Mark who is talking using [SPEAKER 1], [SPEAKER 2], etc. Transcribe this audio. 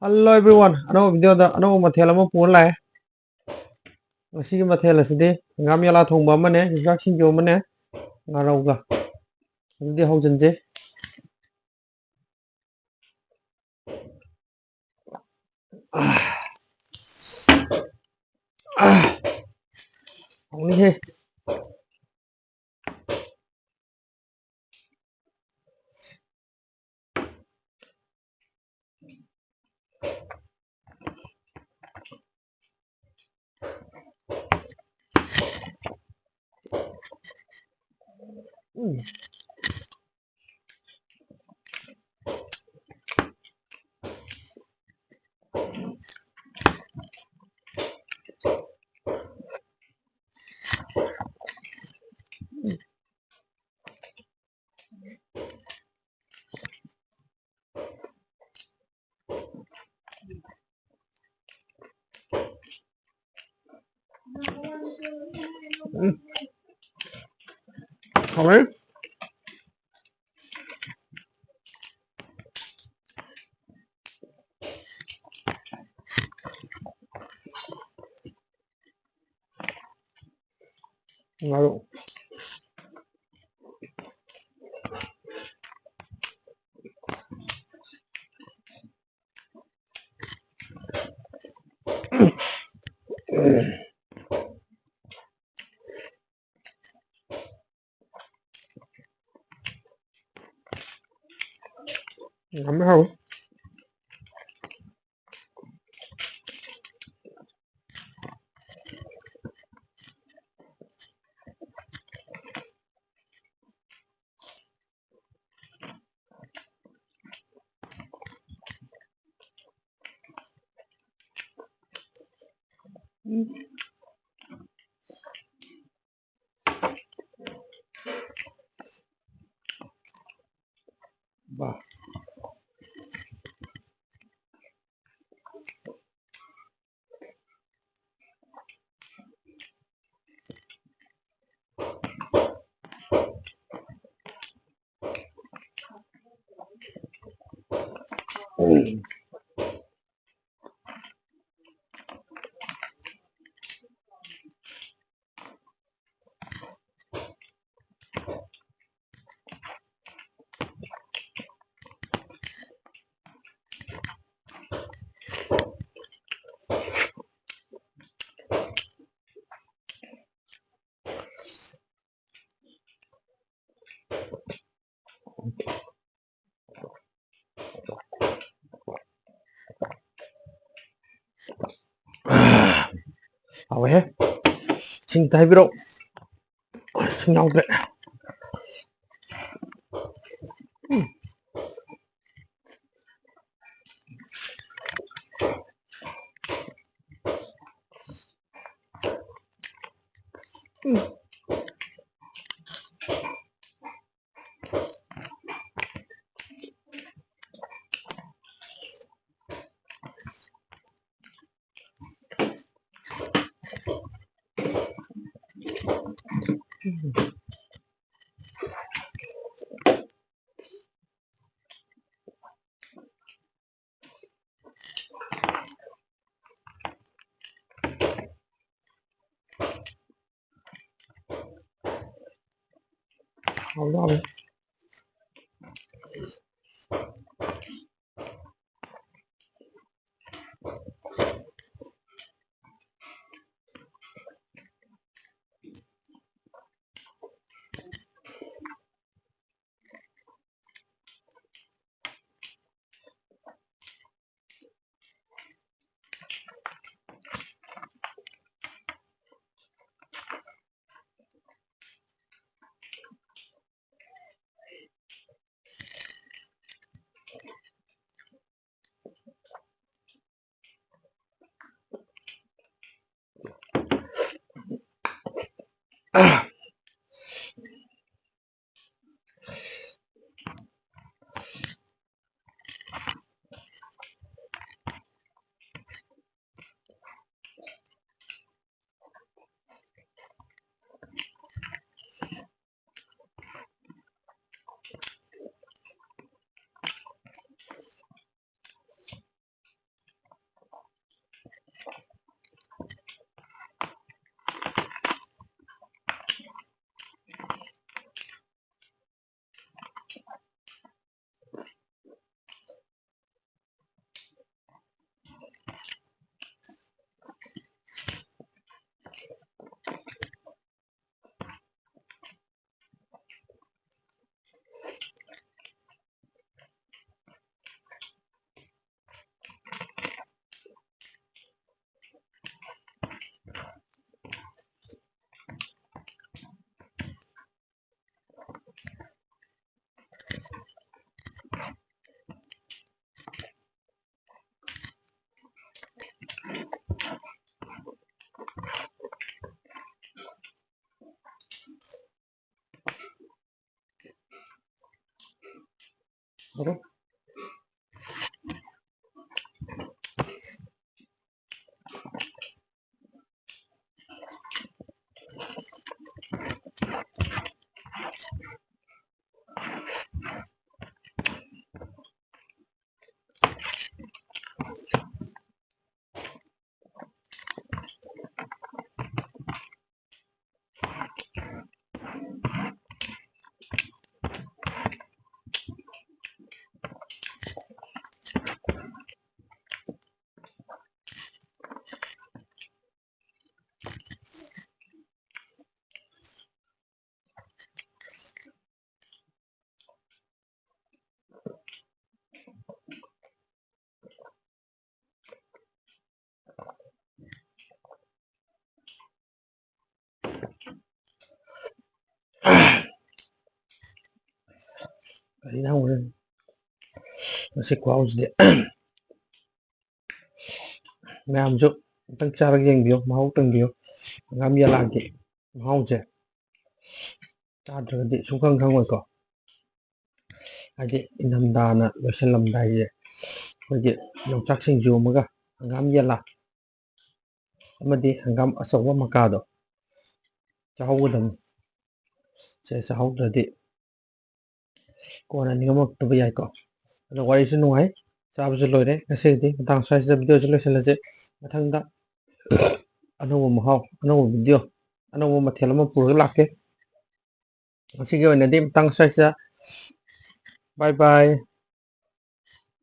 [SPEAKER 1] Hello everyone, another video da another mathel ama pon lai. Ngasi gi mathel asidi ngam yala thongba amane jak sinjo amane ngarauga. Adudi haujanje. Hongni he. Alright. Ngaru. Ngam hau. Ba. Hau he. Sing tai biro. Sing nhau tre. Hau đó đi. Oke. Kali hawlan masi kwausde mayamsu amtang charag yengbiyo mahau tangbiyo hangam yalagi mahause chadragadi sungkhang khangoi hadi inhamdana loisallamdaiye ꯑꯩꯈꯣꯏꯒꯤ ꯌꯣꯡꯆꯥꯛ ꯁꯤꯡꯖꯨ ꯑꯃꯒ ꯍꯪꯒꯥꯝ ꯌꯦꯂꯥ ꯑꯃꯗꯤ ꯍꯪꯒꯥꯝ ꯑꯆꯧꯕ ꯃꯀꯥꯗꯣ ꯆꯥꯍꯧꯒꯗꯕꯅꯤ ꯁꯦ ꯆꯥꯍꯧꯗ꯭ꯔꯗꯤ ꯀꯣꯟꯅ ꯅꯤꯡꯉꯝꯃꯛꯇꯕ ꯌꯥꯏꯀꯣ ꯑꯗꯣ ꯋꯥꯔꯤꯁꯨ ꯅꯨꯡꯉꯥꯏ ꯆꯥꯕꯁꯨ ꯂꯣꯏꯔꯦ ꯉꯁꯤꯒꯤꯗꯤ ꯃꯇꯥꯡ ꯁ꯭ꯋꯥꯏꯁꯤꯗ ꯚꯤꯗꯤꯑꯣꯁꯤ ꯂꯣꯏꯁꯤꯜꯂꯁꯦ ꯃꯊꯪꯗ ꯑꯅꯧꯕ ꯃꯍꯥꯎ ꯑꯅꯧꯕ ꯚꯤꯗꯤꯑꯣ ꯑꯅꯧꯕ ꯃꯊꯦꯜ ꯑꯃ ꯄꯨꯔꯒ ꯂꯥꯛꯀꯦ ꯉꯁꯤꯒꯤ ꯑꯣꯏꯅꯗꯤ ꯃꯇꯥꯡ ꯁ꯭ꯋꯥꯏꯁꯤꯗ ꯕꯥꯏ ꯕꯥꯏ